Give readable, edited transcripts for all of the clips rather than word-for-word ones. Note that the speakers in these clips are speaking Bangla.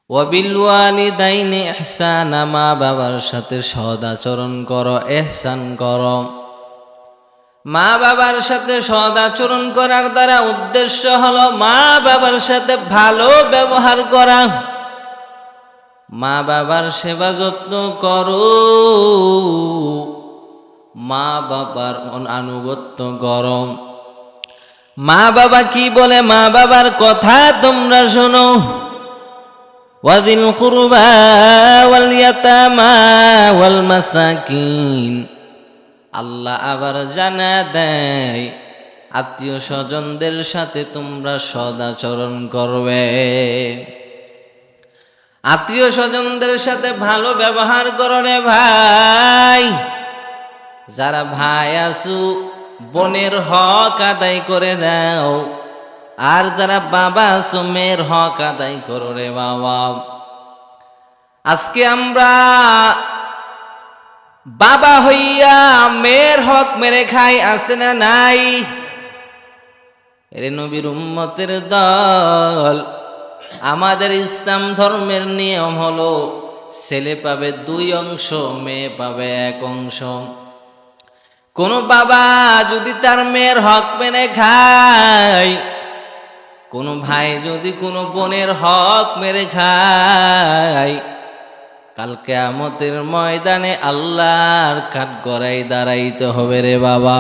ওয়াবিল ওয়ালিদাইনি ইহসানা, মা বাবার সাথে সদাচরণ করো, ইহসান করো। মা বাবার সাথে সদাচরণ করার দ্বারা উদ্দেশ্য হলো মা বাবার সাথে ভালো ব্যবহার করা। মা বাবার সেবা যত্ন করো, মা বাবার আনুগত্য করো। মা বাবা কি বলে মা বাবার কথা তোমরা শোনো। ওয়াযিল কুরবা ওয়াল ইয়াতামা ওয়াল মাসাকিন, আল্লাহ আবার জানা দেয় আত্মীয় স্বজনদের সাথে তোমরা সদাচরণ করবে। আত্মীয় স্বজনদের সাথে ভালো ব্যবহার করো রে ভাই। যারা ভাই আছো বোনের হক আদায় করে দাও, আর যারা বাবা আছো মেয়ের হক আদায় করো রে বাবা। আজকে আমরা বাবা হইয়া মেয়ের হক মেরে খাই, আছে না নাই? এরে নবীর উম্মতের দল, আমাদের ইসলাম ধর্মের নিয়ম হলো ছেলে পাবে 2 অংশ, মেয়ে পাবে 1 অংশ। কোন বাবা যদি তার মেয়ের হক মেরে খায়, কোন ভাই যদি কোনো বোনের হক মেরে খায়, কাল কিয়ামতের ময়দানে আল্লাহর কাঠগড়ায় দাঁড়াইতে হবে রে বাবা।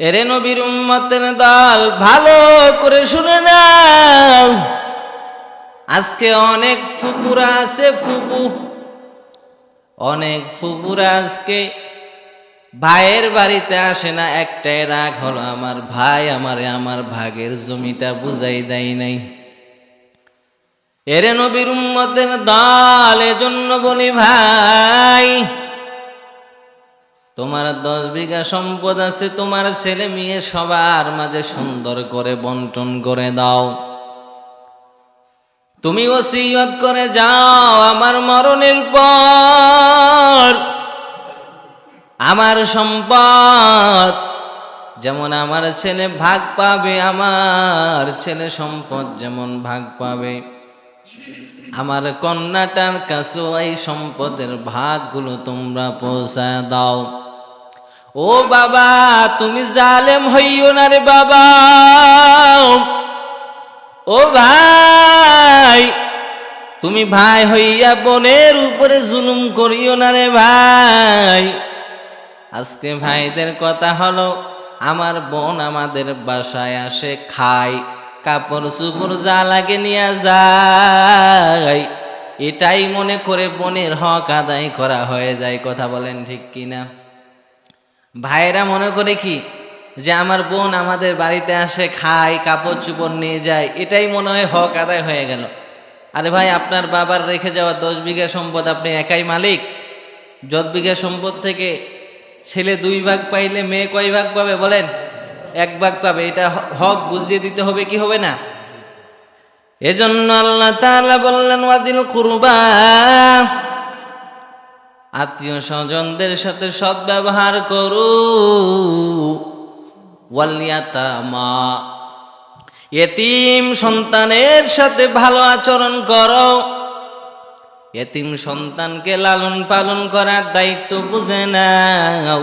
এরে নবীর উম্মতের দল, ভালো করে শুনে নাও। আজকে অনেক ফুপুরা আছে, অনেক ফুপুরা আজকে ভাইয়ের বাড়িতে আসে না, একটাই রাগ হলো আমার ভাই আমারে আমার ভাগের জমিটা বুঝাই দেয় নাই। এরে নবীর উম্মতের দল, এজন্য বলি ভাই, তোমার 10 বিঘা সম্পদ আছে, তোমার ছেলে মেয়ে সবার মাঝে সুন্দর করে বন্টন করে দাও। তুমি ওসিয়ত করে যাও, আমার মরণের পর আমার সম্পদ যেমন আমার ছেলে ভাগ পাবে, আমার ছেলে সম্পদ যেমন ভাগ পাবে, আমার কন্যাটার কাছেও এই সম্পদের ভাগগুলো তোমরা পৌঁছা দাও। ও বাবা, তুমি জালেম হইও না রে বাবা। ও ভাই, তুমি ভাই হইয়া বোনের উপরে জুলুম করিও না রে ভাই। আজকে ভাইদের কথা হলো, আমার বোন আমাদের বাসায় আসে, খায়, কাপড় চুপড় যা লাগে নিয়ে যায়, এটাই মনে করে বোনের হক আদায় করা হয়ে যায়। কথা বলেন ঠিক কিনা? ভাইরা মনে করে কি যে আমার বোন আমাদের বাড়িতে আসে, খায়, কাপড় চুপড় নিয়ে যায়, এটাই মনে হয় হক আদায় হয়ে গেল। আরে ভাই, আপনার বাবার রেখে যাওয়া 10 বিঘা সম্পদ আপনি একাই মালিক। 10 বিঘা সম্পদ থেকে ছেলে 2 ভাগ পাইলে মেয়ে কয় ভাগ পাবে বলেন? 1 ভাগ পাবে। এটা হক বুঝিয়ে দিতে হবে কি হবে না? এজন্য আল্লাহ তাআলা বললেন ওয়াদিল কুরবা, আত্মীয় স্বজনদের সাথে সদ্ব্যবহার করো। ওয়াল ইয়াতামা, এতিম সন্তানের সাথে ভালো আচরণ করো। এতিম সন্তানকে লালন পালন করার দায়িত্ব বুঝে নাও।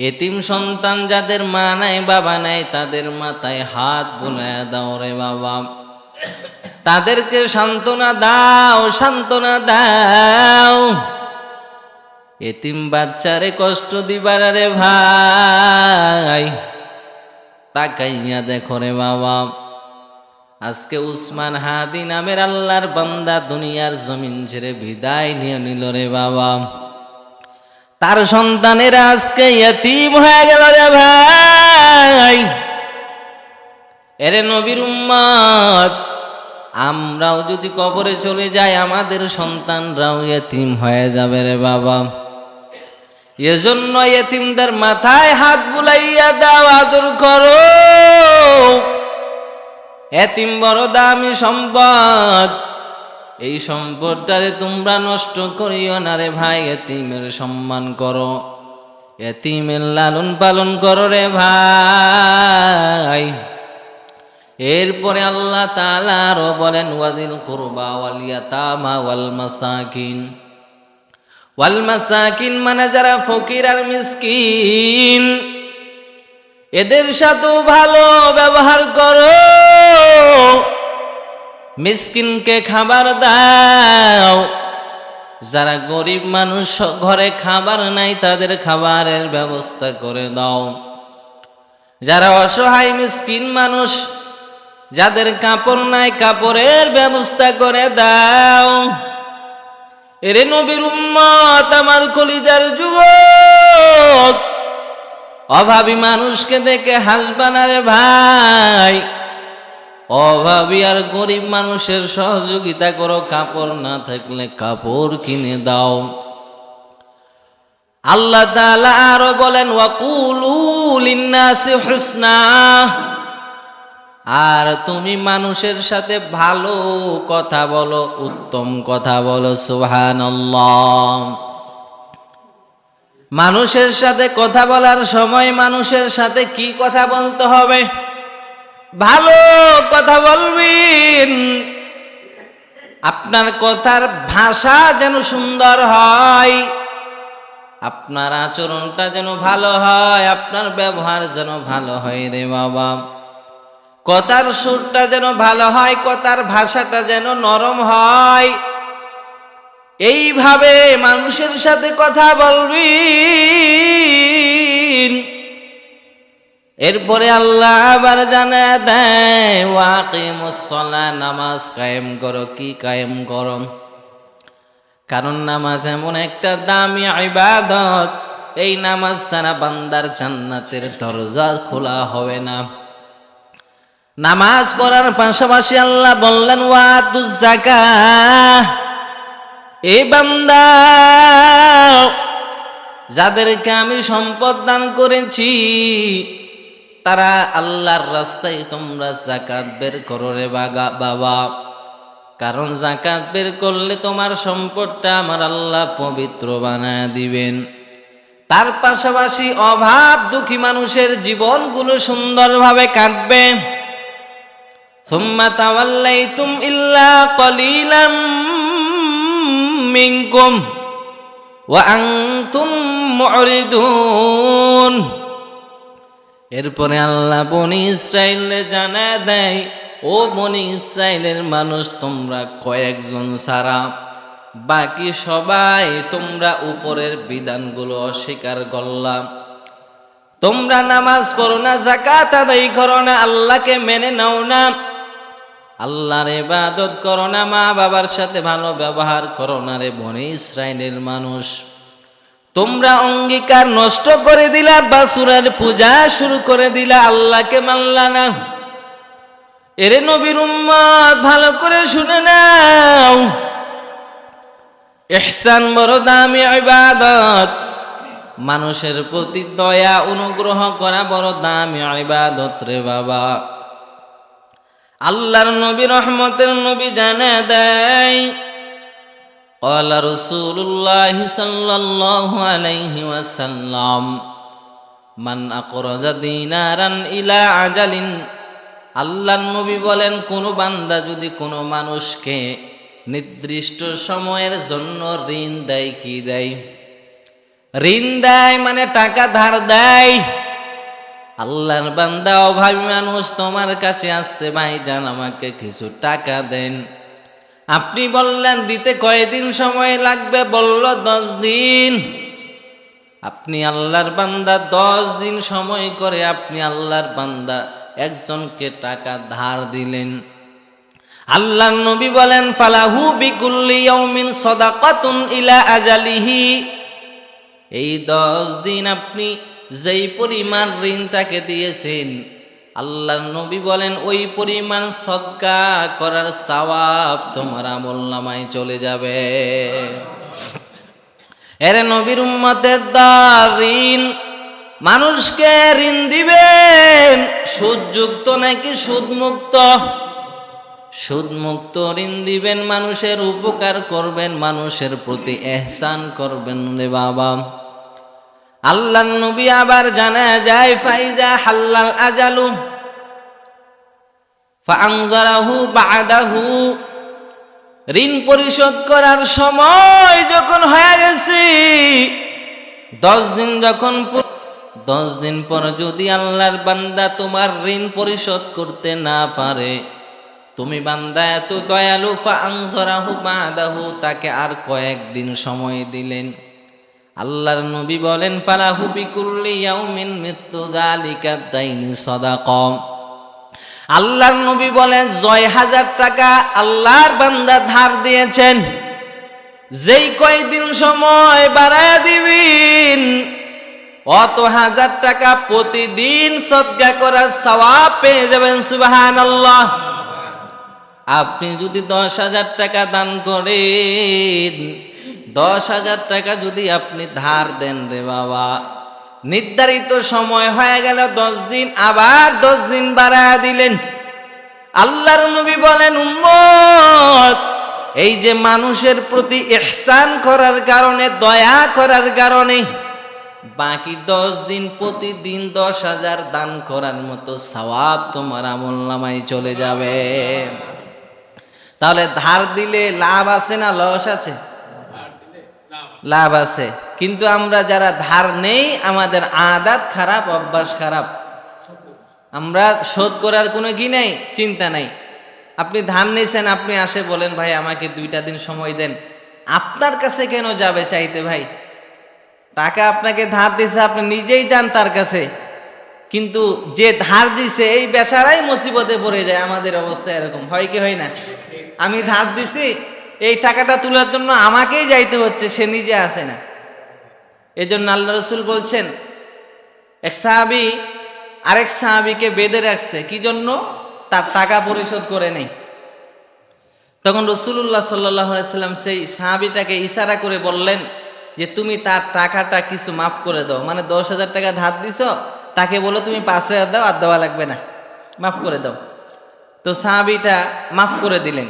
এতিম সন্তান যাদের মা নাই বাবা নাই, তাদের মাথায় হাত বুলায়া দাও রে বাবা। তাদেরকে সান্ত্বনা দাও, সান্ত্বনা দাও। এতিম বাচ্চারে কষ্ট দিবার রে ভাই, তাকাইয়া দেখো রে বাবা। আজকে উসমান হাদি নামের আল্লাহর বান্দা দুনিয়ার জমিন ছেড়ে বিদায় নিয়ে নিল রে বাবা। তার সন্তানেরা আজকে ইয়তীম হয়ে গেল রে ভাই। এরে নবীর উম্মত, আমরাও যদি কবরে চলে যাই, আমাদের সন্তানরাও ইয়তীম হয়ে যাবে রে বাবা। এজন্য ইয়তীমদের মাথায় হাত বুলাইয়া দাও, আদর করো। এতিম বড় দামি সম্পদ, এই সম্পদটারে তোমরা নষ্ট করিও না রে ভাই। এতিমের সম্মান করো, এতিমের লালন পালন করো রে ভাই। এরপরে আল্লাহ তাআলা আরো বলেন ওয়াদিল কুরবা ওয়াল ইয়াতামা ওয়াল মাসাকিন মানে যারা ফকির আর মিসকিন এদের সাথেও ভালো ব্যবহার করো, মিসকিনকে খাবার দাও, যারা গরিব মানুষ ঘরে খাবার নাই তাদের খাবারের ব্যবস্থা করে দাও, যারা অসহায় মিসকিন মানুষ যাদের কাপড় নাই কাপড়ের ব্যবস্থা করে দাও। এরে নবীর উম্মত আমার কলিজার যুবক, অভাবী মানুষকে দেখে হাসবা না রে ভাই, অভাবী আর গরিব মানুষের সহযোগিতা করো, কাপড় না থাকলে কাপড় কিনে দাও। আল্লাহ তাআলা আরো বলেন ওয়াকুলু লিন্নাসি হুসনা, আর তুমি মানুষের সাথে ভালো কথা বলো, উত্তম কথা বলো। সুবহানাল্লাহ। মানুষের সাথে কথা বলার সময় মানুষের সাথে কি কথা বলতে হবে? ভালো কথা বলবেন, আপনার কথার ভাষা যেন সুন্দর হয়, আপনার আচরণটা যেন ভালো হয়, আপনার ব্যবহার যেন ভালো হয় রে বাবা। কথার সুরটা যেন ভালো হয়, কথার ভাষাটা যেন নরম হয়, এইভাবে মানুষের সাথে কথা বলবেন। এরপরে আল্লাহ আবার জানা দেয় ওয়াকিমুস সালাহ, নামাজ কায়েম করো। কি কায়েম করো? কারণ নামাজ এমন একটা দামি ইবাদত, এই নামাজ ছাড়া বান্দার জান্নাতের দরজা খোলা হবে না। নামাজ পড়ার পাশাপাশি আল্লাহ বললেন ওয়াতুজ যাকাত, এই বান্দা যাদেরকে আমি সম্পদ দান করেছি তারা আল্লাহর রাস্তায় তোমরা যাকাত বের করো রে বাবা, কারণ যাকাত বের করলে তোমার সম্পদটা আমার আল্লাহ পবিত্র বানায় দিবেন। তার পাশাপাশি অভাব দুঃখী মানুষের জীবনগুলো সুন্দরভাবে কাটবে। সুম্মা তাওয়াল্লাইতুম ইল্লা কলিলাম মিনকুম ওয়া আনতুম মুরিদুন। এরপরে আল্লাহ বনি ইসরাইলে জানা দেয় ও বনি ইসরাইলের মানুষ, তোমরা কয়েকজন ছাড়া বাকি সবাই তোমরা উপরের বিধানগুলো অস্বীকার করলা। তোমরা নামাজ পড়ো না, যাকাত আদায় করো না, আল্লাহকে মেনে নাও না, আল্লাহর ইবাদত করো না, মা বাবার সাথে ভালো ব্যবহার করো না রে বনি ইসরাইলের মানুষ। তোমরা অঙ্গীকার নষ্ট করে দিলা, বাসুরের পূজা শুরু করে দিলা, আল্লাহকে মানলা না। এরে নবীর উম্মত ভালো করে শুনে নাও, ইহসান বড় দামি ইবাদত, মানুষের প্রতি দয়া অনুগ্রহ করা বড় দামি ইবাদত রে বাবা। আল্লাহর নবী রহমতের নবী জানা দেয় ক্বালা রাসূলুল্লাহ সাল্লাল্লাহু আলাইহি ওয়াসাল্লাম মান আকরাজা দিনারান ইলা আজালিন। আল্লাহর নবী বলেন, কোন বান্দা যদি কোনো মানুষকে নির্দিষ্ট সময়ের জন্য ঋণ দেয়, কি দেয়? ঋণ দেয় মানে টাকা ধার দেয়। আল্লাহর বান্দা অভাবী মানুষ তোমার কাছে আসছে, ভাইজান আমাকে কিছু টাকা দেন। আপনি বললেন দিতে কয়দিন সময় লাগবে? বলল 10 দিন। আপনি আল্লাহর বান্দা 10 দিন সময় করে আপনি আল্লাহর বান্দা একজনকে টাকা ধার দিলেন। আল্লাহর নবী বলেন ফালাহু বিকুল্লি ইয়াউমিন সাদাকাতুন ইলা আজালিহি। এই 10 দিন আপনি যেই পরিমাণ ঋণ তাকে দিয়েছেন, আল্লাহর নবী বলেন ওই পরিমাণ সদকা করার সওয়াব তোমার আমলনামায় চলে যাবে। এরে নবীর উম্মতের ঋণ, মানুষকে ঋণ দিবেন সুদযুক্ত নাকি সুদমুক্ত? সুদমুক্ত ঋণ দিবেন, মানুষের উপকার করবেন, মানুষের প্রতি ইহসান করবেন রে বাবা। আল্লাহর নবী আবার জানা যায় ফাইজা হাল্লাল আজালু, ফাআনজারাহু বা'দাহু, ঋণ পরিশোধ করার সময় যখন হয়ে গেছে, 10 দিন পর যদি আল্লাহর বান্দা তোমার ঋণ পরিশোধ করতে না পারে, তুমি বান্দা এত দয়ালু, ফাআনজারাহু বা'দাহু, তাকে আর কয়েকদিন সময় দিলেন। আল্লাহর নবী বলেন ফালাহু বিকুল্লি ইয়াউমিন মিথলু যালিকা দাইনি সাদাকা। আল্লাহর নবী বলেন ৬০০০ টাকা আল্লাহর বান্দা ধার দিয়েছেন, যেই কয়দিন সময় বাড়ায়া দিবেন অত ১০০০ টাকা প্রতিদিন সদকা করার সওয়াব পেয়ে যাবেন। সুবহানাল্লাহ। আপনি যদি ১০,০০০ টাকা দান করেন, ১০,০০০ টাকা যদি আপনি ধার দেন রে বাবা, নির্ধারিত সময় হয়ে গেল ১০ দিন, আবার ১০ দিন বাড়ায়া দিলেন। আল্লাহর নবী বলেন উম্মত, এই যে মানুষের প্রতি ইহসান করার কারণে, দয়া করার কারণে বাকি ১০ দিন প্রতিদিন ১০,০০০ দান করার মতো সওয়াব তোমার আমলনামায় চলে যাবে। তাহলে ধার দিলে লাভ আছে না লস আছে? লাভ আছে। কিন্তু আমরা যারা ধার নেই, আমাদের আদাত খারাপ, অভ্যাস খারাপ, আমরা শোধ করার কোনো কি নেই, চিন্তা নাই। আপনি ধার নিয়েছেন, আপনি আসে বলেন ভাই আমাকে 2টা দিন সময় দেন, আপনার কাছে কেন যাবে চাইতে? ভাই টাকা আপনাকে ধার দিছে, আপনি নিজেই যান তার কাছে, কিন্তু যে ধার দিছে এই বেচারাই মুসিবতে পড়ে যায়। আমাদের অবস্থা এরকম হয় কি হয় না? আমি ধার দিছি, এই টাকাটা তোলার জন্য আমাকেই যাইতে হচ্ছে, সে নিজে আসে না। এজন্য আল্লাহ রাসূল বলছেন, এক সাহাবী আরেক সাহাবীকে বেঁধে রাখছে, কি জন্য? তার টাকা পরিশোধ করে নেই। তখন রাসূলুল্লাহ সাল্লাল্লাহু আলাইহি সাল্লাম সেই সাহাবীটাকে ইশারা করে বললেন যে তুমি তার টাকাটা কিছু মাফ করে দাও, মানে ১০,০০০ টাকা ধার দিছো, তাকে বলো তুমি ৫,০০০ দাও, আর দেওয়া লাগবে না, মাফ করে দাও। তো সাহাবীটা মাফ করে দিলেন।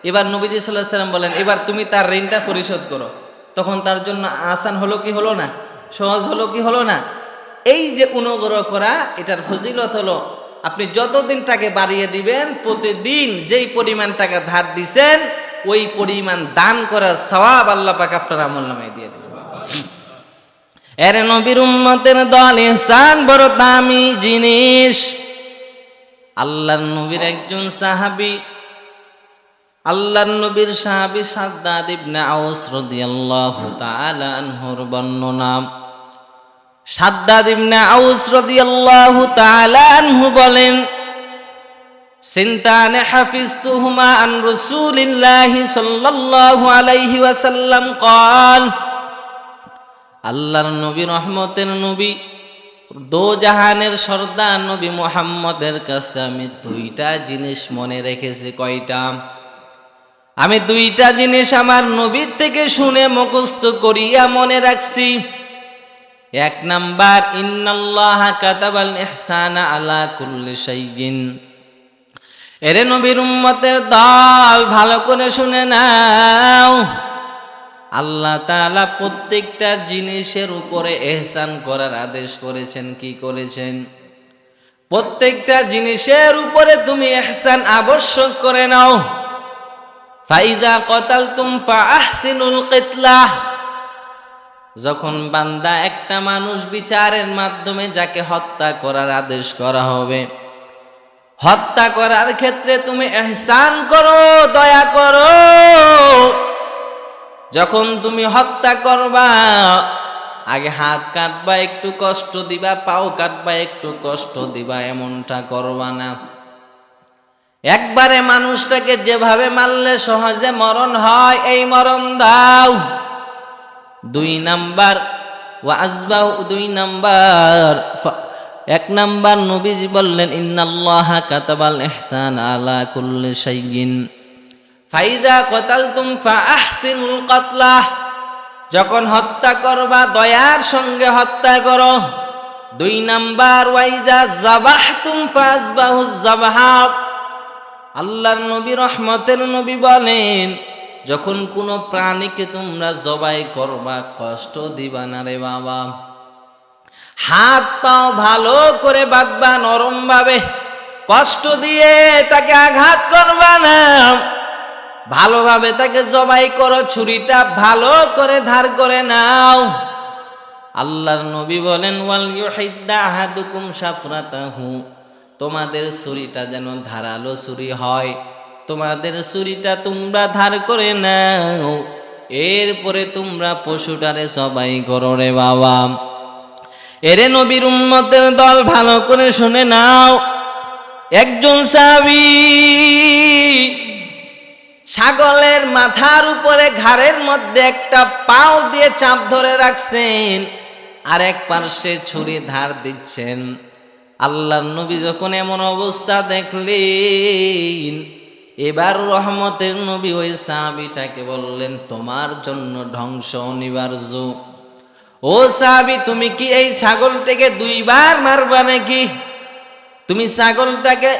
এবার নবীজি সাল্লাল্লাহু আলাইহি সাল্লাম বলেন এবার তুমি তার ঋণটা পরিশোধ করো। তখন তার জন্য আসান হলো কি হলো না? সহজ হলো কি হলো না? এই যে অনুগ্রহ করা, এটার ফজিলত হলো আপনি যতদিন টাকা বাড়িয়ে দিবেন, প্রতিদিন যেই পরিমাণ টাকা ধার দিছেন ওই পরিমাণ দান করার সওয়াব আল্লাহ পাক আপনার আমলনামায় দিয়ে দিবেন। এর নবীর উম্মতের দল, ইহসান বড় দামি জিনিস। আল্লাহর নবীর একজন সাহাবী, আল্লাহর নবীর সাহাবী সাদ্দাদ ইবনে আউস রাদিয়াল্লাহু তাআলা আনহুর বর্ণনা। সাদ্দাদ ইবনে আউস রাদিয়াল্লাহু তাআলা আনহু বলেন, সিনতানে হাফিজতুহুমা আন রাসূলিল্লাহি সাল্লাল্লাহু আলাইহি ওয়াসাল্লাম قال, আল্লাহর নবী রহমতের নবী, দো জাহানের সর্দার নবী মুহাম্মদের কাছে আমি 2টা জিনিস মনে রেখেছি। কয়টা? আমি 2টা জিনিস আমার নবীর থেকে শুনে মুখস্থ করিয়া মনে রাখছি। 1 নাম্বার, ইন্নাল্লাহা কাতাবাল ইহসানা আলা কুল্লি শাইইন। এরে নবীর উম্মতের দল, ভালো করে শুনে নাও, আল্লাহ তাআলা প্রত্যেকটা জিনিসের উপরে ইহসান করার আদেশ করেছেন। কি করেছেন? প্রত্যেকটা জিনিসের উপরে তুমি ইহসান আবশ্যক করে নাও। ফাইযা ক্বাতালতুম ফাআহসিনুল কিতলাহ। যখন বান্দা একটা মানুষ বিচারের মাধ্যমে যাকে হত্যা করার আদেশ করা হবে, হত্যা করার ক্ষেত্রে তুমি ইহসান করো, দয়া করো। যখন তুমি হত্যা করবা, আগে হাত কাটবা, একটু কষ্ট দিবা, পাও কাটবা, একটু কষ্ট দিবা, এমনটা করবা না। একবারে মানুষটাকে যেভাবে মারলে সহজে মরণ হয়, এই মরণ দাও। 2 নাম্বার, ওয়াজবাউ। 2 নাম্বার, 1 নাম্বার নবীজি বললেন ইন্নাল্লাহা কাতাবাল ইহসান আলা কুল্লি শাইইন। ফাইযা ক্বাতালতুম ফাআহসিনুল কাতলাহ। যখন হত্যা করবা, দয়ার সঙ্গে হত্যা করো। 2 নাম্বার, ওয়াইজা যাবাহতুম ফাযবাহুজ যাবহা। আল্লাহর নবী রহমতের নবী বলেন, যখন কোনো প্রাণীকে তোমরা জবাই করবা, কষ্ট দিবা না রে বাবা। হাত পাও ভালো করে বাঁধবা, নরম ভাবে। কষ্ট দিয়ে তাকে আঘাত করবা না, ভালোভাবে তাকে জবাই করো, ছুরিটা ভালো করে ধার করে নাও। আল্লাহর নবী বলেন ওয়াল ইউহিদ্দা আহাদুকুম শাফরাতাহু, তোমাদের ছুরিটা যেন ধারালো ছুরি হয়, তোমাদের ছুরিটা তোমরা ধার করে নাও, এরপরে তোমরা পশুটারে জবাই করো রে বাবা। এরে নবীর উম্মতের দল, ভালো করে শুনে নাও। একজন সাহাবী ছাগলের মাথার উপরে ঘাড়ের মধ্যে একটা পাও দিয়ে চাপ ধরে রাখছেন, আর এক পার্শ্বে ছুরি ধার দিচ্ছেন। আল্লাহর নবী যখন এমন অবস্থা দেখলেন, এবার রহমতের নবী ওই সাহাবীটাকে বললেন, তোমার জন্য ধ্বংস অনিবার্য। ও সাহাবী, তুমি কি এই ছাগলটাকে দুইবার মারবা নাকি? তুমি ছাগলটাকে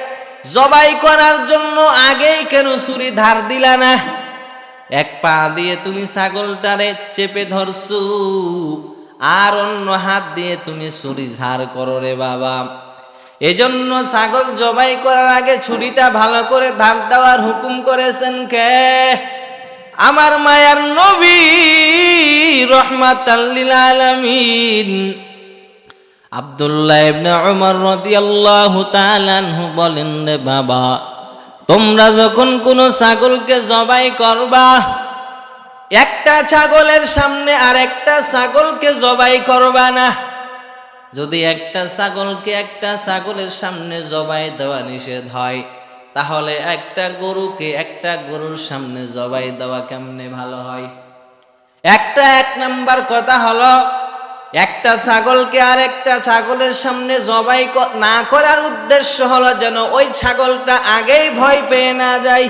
জবাই করার জন্য আগেই কেন ছুরি ধার দিলা না? এক পা দিয়ে তুমি ছাগলটারে চেপে ধরছো, আর অন্য হাত দিয়ে তুমি ছুরি ধার করো রে বাবা। এজন্য ছাগল জবাই করার আগে ছুরিটা ভালো করে ধার দেওয়ার হুকুম করেছেন কে? আমার মায়ার নবী রাহমাতাল লিল আলামিন। আব্দুল্লাহ ইবনে উমর রাদিয়াল্লাহু তাআলা আনহু বলেন, রে বাবা, তোমরা যখন কোনো ছাগলকে জবাই করবা, একটা ছাগলের সামনে আর একটা ছাগলকে জবাই করবা না। যদি একটা ছাগলকে একটা ছাগলের সামনে জবাই দেওয়া নিষেধ হয়, তাহলে একটা গরুকে একটা গরুর সামনে জবাই দেওয়া কেমনে ভালো হয়? এক নাম্বার কথা হলো, একটা ছাগলকে আর একটা ছাগলের সামনে জবাই না করার উদ্দেশ্য হলো যেন ওই ছাগলটা আগেই ভয় পেয়ে না যায়।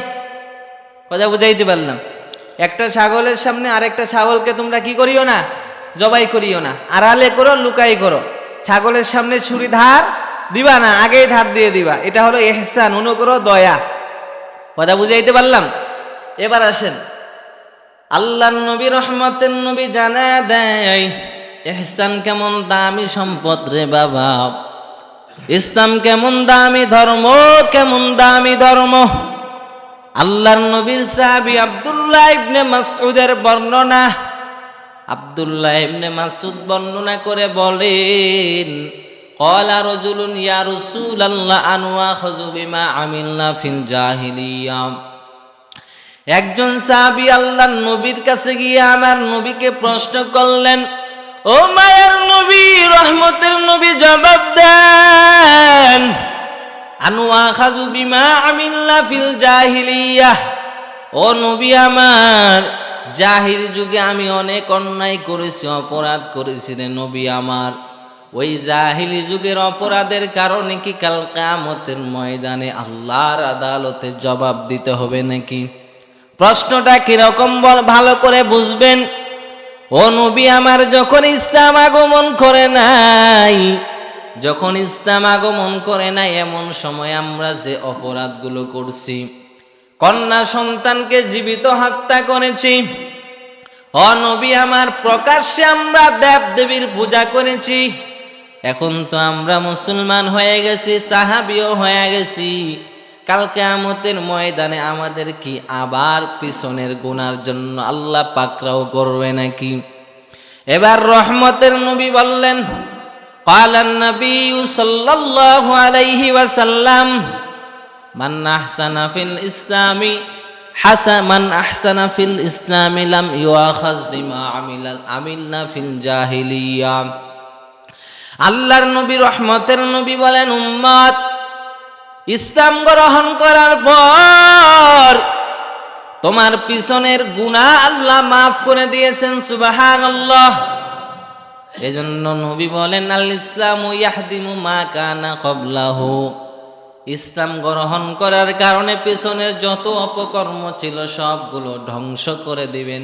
কথা বুঝাইতে পারলাম? একটা ছাগলের সামনে আরেকটা ছাগলকে তোমরা কি করিও না? জবাই করিও না, আড়ালে করো, লুকাই করো। ছাগলের সামনে ছুরি ধার দিবা না, আগেই ধার দিয়ে দিবা। এটা হলো ইহসান, অনুগ্রহ, দয়া। কথা বুঝাইতে পারলাম? এবার আসেন, আল্লাহর নবী রহমতের নবী জানা দেয় ইহসান কেমন দামি সম্পদ রে বাবা, ইসলাম কেমন দামি ধর্ম, কেমন দামি ধর্ম। আল্লাহর নবীর সাহাবী আব্দুল্লাহ ইবনে মাসউদের বর্ণনা, আব্দুল্লাহ ইবনে মাসউদ বর্ণনা করে বলেন, ক্বালা রাজুলুন ইয়া রাসূলুল্লাহ আনওয়াখাযু বিমা আমিলনা ফিল জাহিলিয়া। একজন সাহাবী আল্লাহর নবীর কাছে গিয়ে আমার নবীকে প্রশ্ন করলেন, ও মায়ের নবী, রহমতের নবী, জবাব দেন, আনওয়াখাযু বিমা আমিলনা ফিল জাহিলিয়া। ও নবী আমার, জাহিল যুগে আমি অনেক অন্যায় করেছি, অপরাধ করেছি রে নবী আমার। ওই জাহিলি যুগের অপরাধের কারণে কি কাল কিয়ামতের ময়দানে আল্লাহর আদালতে জবাব দিতে হবে নাকি? প্রশ্নটা কিরকম ভালো করে বুঝবেন। ও নবী আমার, যখন ইসলাম আগমন করে নাই, যখন ইসলাম আগমন করে নাই এমন সময় আমরা যে অপরাধগুলো করছি, কন্যা সন্তানকে জীবিত হত্যা করেছি, ও নবী আমার, প্রকাশ্যে আমরা দেব দেবীর পূজা করেছি। এখন তো আমরা মুসলমান হয়ে গেছি, সাহাবীও হয়ে গেছি, কাল কিয়ামতের ময়দানে আমাদের কি আবার পিছনের গুনার জন্য আল্লাহ পাকড়াও করবে নাকি? এবার রহমতের নবী বললেন, ক্বালান নবী সাল্লাল্লাহু আলাইহি ওয়াসাল্লাম, মান আহসানা ফিল ইসলামি মান আহসানা ফিল ইসলামি লাম ইউআখায বিমা আমিলনা ফিল জাহিলিয়া। আল্লাহর নবী রহমতের নবী বলেন, উম্মত, ইসলাম গ্রহণ করার পর তোমার পিছনের গুনাহ আল্লাহ মাফ করে দিয়েছেন, সুবহানাল্লাহ। এজন্য নবী বলেন, আল ইসলামু ইয়াহদিমু মা কানা ক্বাবলাহু। ইসলাম গ্রহণ করার কারণে পিছনের যত অপকর্ম ছিল সবগুলো ধ্বংস করে দিবেন।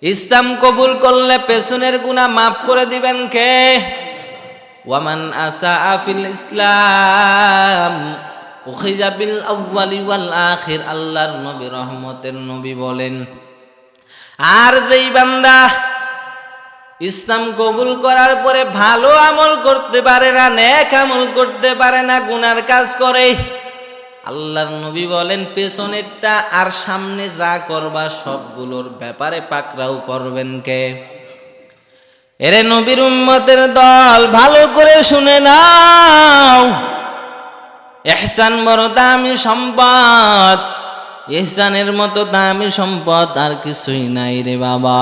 ইসলাম কবুল করলে পেছনের গুনাহ মাফ করে দিবেন কে? ওয়ামান আসা ফিল ইসলাম উখিযা বিল আউয়ালি ওয়াল আখির। আল্লাহর নবী রহমতের নবী বলেন, আর যেই বান্দা ইসলাম কবুল করার পরে ভালো আমল করতে পারে না, নেক আমল করতে পারে না, গুনার কাজ করে। আল্লাহর নবী বলেন পেছনেরটা আর সামনে যা করবা সবগুলোর ব্যাপারে পাকড়াও করবেন কে? এরে নবীর উম্মতের দল, ভালো করে শুনে নাও, ইহসান বড় দামি সম্পদ। ইহসানের মতো দামি সম্পদ আর কিছুই নাই রে বাবা।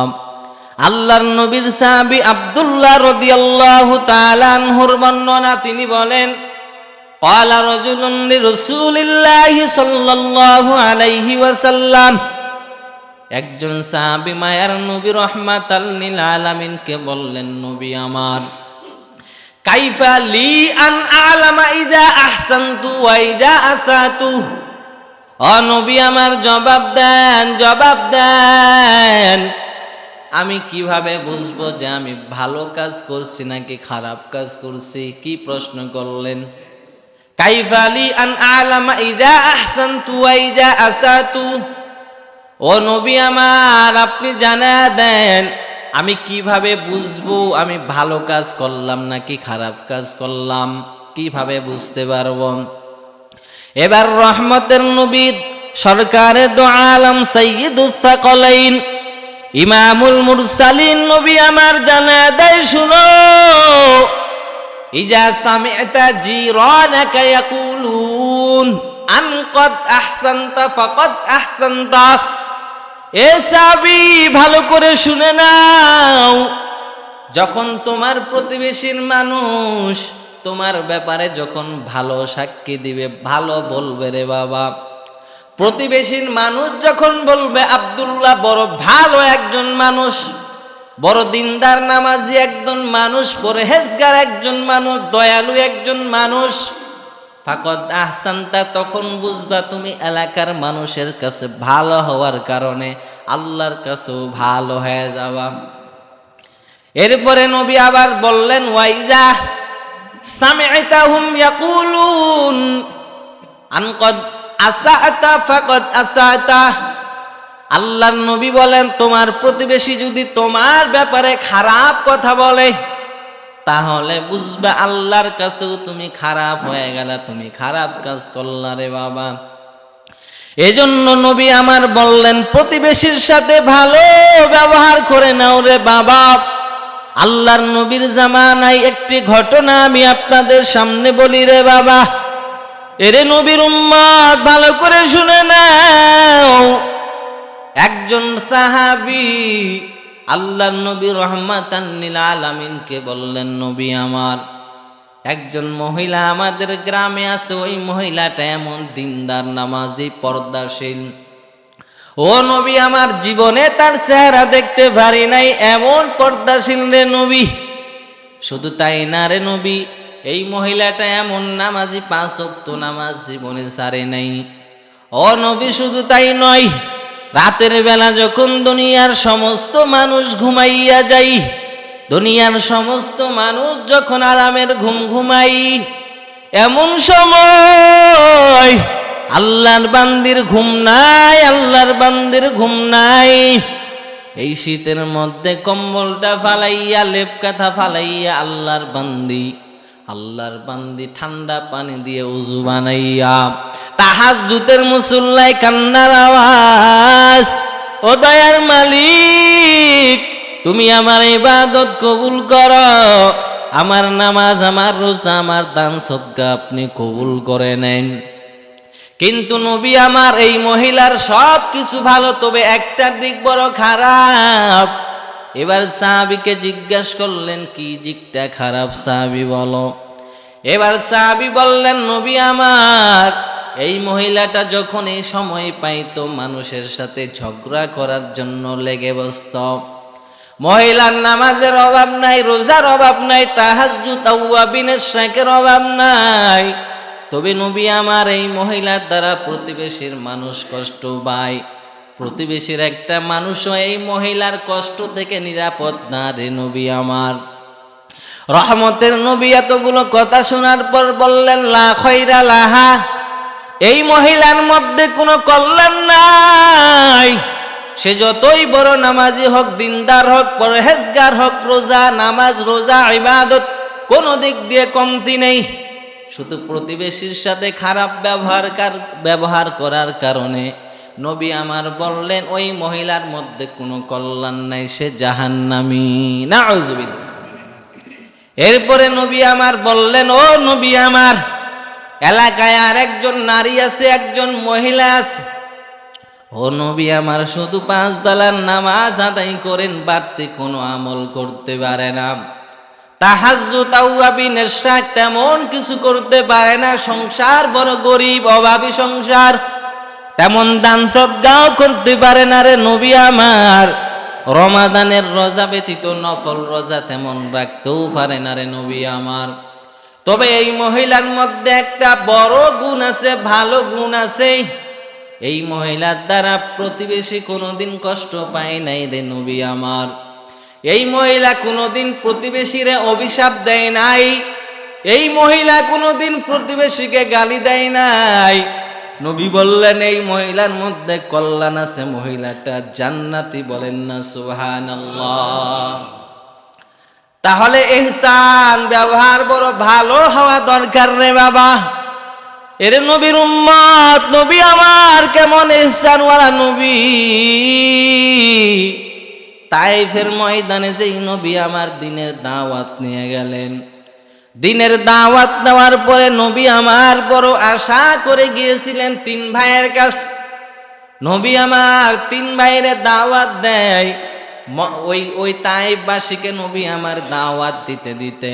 আল্লাহর নবীর সাহাবী আব্দুল্লাহ রাদিয়াল্লাহু তাআলা আনহুর বর্ণনা, তিনি বলেন ক্বালা রাজুলুন লিরাসূলিল্লাহি সাল্লাল্লাহু আলাইহি ওয়াসাল্লাম, একজন সাহাবী মায়ার নবী রাহমাতাল লিল আলামিনকে বললেন, নবী আমার, কাইফা লি আন আ'লামা ইযা আহসানতু ওয়া ইযা আসাতু। ও নবী আমার, জবাব দেন, জবাব দেন, আমি কিভাবে বুঝবো যে আমি ভালো কাজ করছি নাকি খারাপ কাজ করছি? কি প্রশ্ন করলেন? কাইফা লি আন আ'লামা ইযা আহসানতু ওয়া ইযা আসাতু। ও নবী আমার, আপনি জানা দেন আমি কিভাবে বুঝবো আমি ভালো কাজ করলাম নাকি খারাপ কাজ করলাম? কিভাবে বুঝতে পারবো? এবার রহমতের নবী, সরকারে দো আলম, সাইয়্যিদুস সাকালাইন, ইমামুল মুরসালিন নবী আমার জানা দেয়, শুনো, ইজা সামি'তা জিরানাকা ইয়াকুলুন আন কদ আহসানতা ফাকাদ আহসানতা। এ সাহাবী, ভালো করে শুনে নাও, যখন তোমার প্রতিবেশীর মানুষ তোমার ব্যাপারে যখন ভালো সাক্ষী দিবে, ভালো বলবে রে বাবা, প্রতিবেশীর মানুষ যখন বলবে আব্দুল্লাহ বড় ভালো একজন মানুষ, বড় দিনদার নামাজি একজন মানুষ, পরহেজগার একজন মানুষ, দয়ালু একজন মানুষ, ফাকাদ আহসানতা, তখন বুঝবা তুমি এলাকার মানুষের কাছে ভালো হওয়ার কারণে আল্লাহর কাছেও ভালো হয়ে যাবা। এরপরে নবী আবার বললেন, ওয়াইজা সামি'তাহুম ইয়াকুলুন আন কদ আসাতা ফাকাদ আসাতা। আল্লাহর নবী বলেন, তোমার প্রতিবেশী যদি তোমার ব্যাপারে খারাপ কথা বলে, তাহলে বুঝবে আল্লাহর কাছেও তুমি খারাপ হয়ে গেলা, তুমি খারাপ কাজ করলা রে বাবা। এজন্য নবী আমার বললেন, প্রতিবেশীর সাথে ভালো ব্যবহার করে নাও রে বাবা। আল্লাহর নবীর জামানায় একটি ঘটনা আমি আপনাদের সামনে বলি রে বাবা। এরে নবীর উম্মত, ভালো করে শুনে নাও, একজন সাহাবী আল্লাহর নবী রহমাতান লিল আলামিনকে বললেন, নবী আমার, একজন মহিলা আমাদের গ্রামে আছে, ওই মহিলাটা এমন দিনদার, নামাজি, পর্দাশীল। ও নবী আমার, জীবনে তার চেহারা দেখতে পারি নাই, এমন পর্দাশীল রে নবী। শুধু তাই না রে নবী, এই মহিলাটা এমন নামাজি, 5 ওয়াক্ত নামাজ জীবনে ছাড়ে নাই। ও নবী, শুধু তাই নয়, রাতের বেলা যখন দুনিয়ার সমস্ত মানুষ ঘুমাইয়া যাই, দুনিয়ার সমস্ত মানুষ যখন আরামের ঘুম ঘুমাই, এমন সময় আল্লাহর বান্দির ঘুম নাই, আল্লাহর বান্দির ঘুম নাই। এই শীতের মধ্যে কম্বলটা ফালাইয়া, লেপ কাঁথা ফালাইয়া আল্লাহর বান্দি ঠান্ডা পানি দিয়ে উযু বানাইয়া তাহাজ্জুদের মুসল্লায় কান্নার আওয়াজ, ও দয়ার মালিক, তুমি আমার ইবাদত কবুল করো, আমার নামাজ, আমার রোজা, আমার দান সদকা আপনি কবুল করে নেন। কিন্তু নবী আমার, এই মহিলার সব কিছু ভালো, তবে একটা দিক বড় খারাপ। এবার সাহাবীকে জিজ্ঞাসা করলেন, কি দিকটা খারাপ সাহাবী বলো? এবার সাহাবী বললেন, নবী আমার, এই মহিলাটা যখন এই সময় পাইতো মানুষের সাথে ঝগড়া করার জন্য লেগে বসত। মহিলার নামাজের অভাব নাই, রোজার অভাব নাই, তাহাজ্জুদ আওয়াবিনের শাকের অভাব নাই, তবে নবী আমার, এই মহিলার দ্বারা প্রতিবেশীর মানুষ কষ্ট পায়। প্রতিবেশীর একটা মানুষও এই মহিলার কষ্ট থেকে নিরাপদ না রে নবী আমার। রহমতের নবী এতগুলো কথা শোনার পর বললেন, লা খায়রা লাহা, এই মহিলার মধ্যে কোনো কল্যাণ নাই। সে যতই বড় নামাজি হোক, দিনদার হোক, পরহেজগার হোক, রোজা নামাজ রোজা ইবাদত কোনো দিক দিয়ে কমতি নেই। শুধু প্রতিবেশীর সাথে খারাপ ব্যবহার করার কারণে নবী আমার বললেন ওই মহিলার মধ্যে কোনো কল্যাণ নাই, সে জাহান্নামী। নাউযুবিল্লাহ। এরপরে নবী আমার বললেন, ও নবী আমার, এলাকায় আর একজন নারী আছে, একজন মহিলা আছে। ও নবী আমার, শুধু 5 বেলার নামাজ আদায় করেন, বাড়তি কোনো আমল করতে পারে না। তাহাজ্জুদ তাওয়াবিন ইশরাক তেমন কিছু করতে পারে না। সংসার বড় গরিব অভাবী সংসার, তেমন দান সদকাও করতে পারে না রে নবী আমার। রমাদানের রোজা ব্যতীত নফল রোজা তেমন রাখতেও পারে না রে নবী আমার। তবে এই মহিলার মধ্যে একটা বড় গুণ আছে, ভালো গুণ আছে। এই মহিলার দ্বারা প্রতিবেশী কোনোদিন কষ্ট পায় নাই রে নবী আমার। এই মহিলা কোনোদিন প্রতিবেশীরে অভিশাপ দেয় নাই। এই মহিলা কোনোদিন প্রতিবেশীকে গালি দেয় নাই। নবী বললেন এই মহিলার মধ্যে কল্যাণ আছে, মহিলাটা জান্নাতি। বলেন না সুবহানাল্লাহ। তাহলে ইহসান ব্যবহার বড় ভালো হওয়া দরকার রে বাবা। এর নবীর উম্মত, নবী আমার কেমন ইহসানওয়ালা নবী। তায়েফের ময়দানে যেই নবী আমার দিনের দাওয়াত নিয়ে গেলেন, দিনের দাওয়াত নেওয়ার পরে নবী আমার বড় আশা করে গিয়েছিলেন 3 ভাইয়ের কাছে। নবী আমার 3 ভাইয়ের দাওয়াত দেয়। ওই তায়েফবাসীকে নবী আমার দাওয়াত দিতে দিতে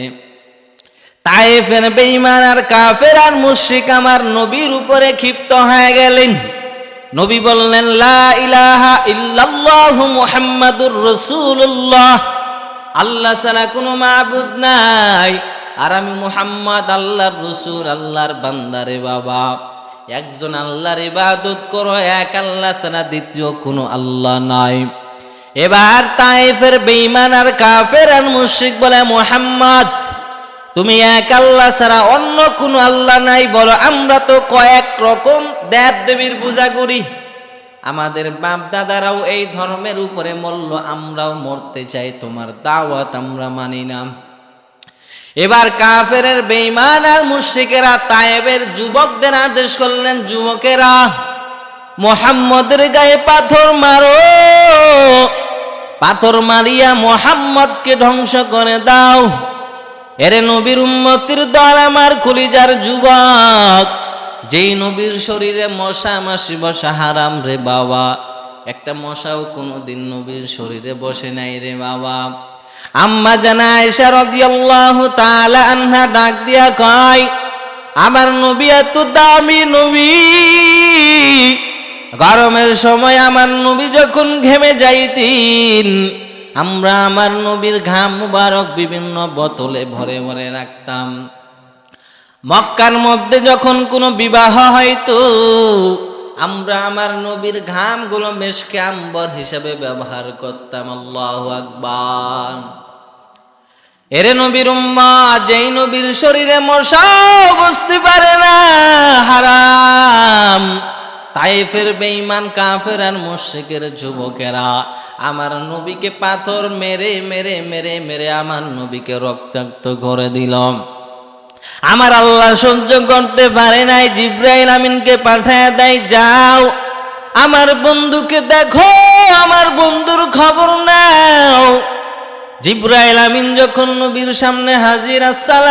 তায়েফের বেঈমান আর কাফের আর মুশরিক আমার নবীর উপরে ক্ষিপ্ত হয়ে গেলেন। নবী বললেন, লা ইলাহা ইল্লাল্লাহু মুহাম্মাদুর রাসূলুল্লাহ, আল্লাহ ছাড়া কোনো মাবুদ নাই, আর আমি মুহাম্মদ আল্লাহর রাসূল, আল্লাহর বান্দা রে বাবা। একজন আল্লাহর ইবাদত করো, এক আল্লাহ ছাড়া দ্বিতীয় কোনো আল্লাহ নাই। এবার তায়েফের বেঈমান আর কাফের আর মুশরিক বলে, মুহাম্মদ তুমি এক আল্লাহ ছাড়া অন্য কোনো আল্লাহ নাই, বলো আমরা তো কয়েক রকম দেব দেবীর পূজা করি, আমাদের বাপ দাদারাও এই ধর্মের উপরে মরল, আমরাও মরতে চাই, তোমার দাওয়াত আমরা মানি না। এবার কাফেরের বেঈমান আর মুশরিকেরা তায়েবের যুবকদের আদেশ করলেন, যুবকেরা মুহাম্মদের গায়ে পাথর মারো, পাথর মারিয়া মুহাম্মদকে ধ্বংস করে দাও। এরে নবীর উম্মতির দল, আমার কলিজার যুবক, যেই নবীর শরীরে মশা মাছি বসা হারাম রে বাবা, একটা মশাও কোনোদিন নবীর শরীরে বসে নাই রে বাবা। আম্মা জানা আয়েশা রাদিয়াল্লাহু তাআলা আনহা ডাক দিয়া কয়, আমার নবী এত দামি নবী, গরমের সময় আমার নবী যখন ঘেমে যাইতেন, আমরা আমার নবীর ঘাম মুবারক বিভিন্ন বোতলে ভরে ভরে রাখতাম। মক্কার মধ্যে যখন কোনো বিবাহ হয়তো, আমরা আমার নবীর ঘামগুলো মেশকে আম্বর হিসেবে ব্যবহার করতাম। আল্লাহু আকবার। এরে নবীর উম্মত, যেই নবীর শরীরে মশাও বসতে পারে না, হারাম। তায়েফের বেঈমান কাফের আর মুশরিকের যুবকেরা আমার নবীকে পাথর মেরে মেরে মেরে মেরে আমার নবীকে রক্তাক্ত করে দিল। আমার আল্লাহ সহ্য করতে পারে নাই, জিবরাইল আমিনকে পাঠায় দেয়, যাও আমার বন্ধুকে দেখো, আমার বন্ধুর খবর নাও। জিবরাইল আমিন যখন নবীর সামনে হাজির, আসসালাম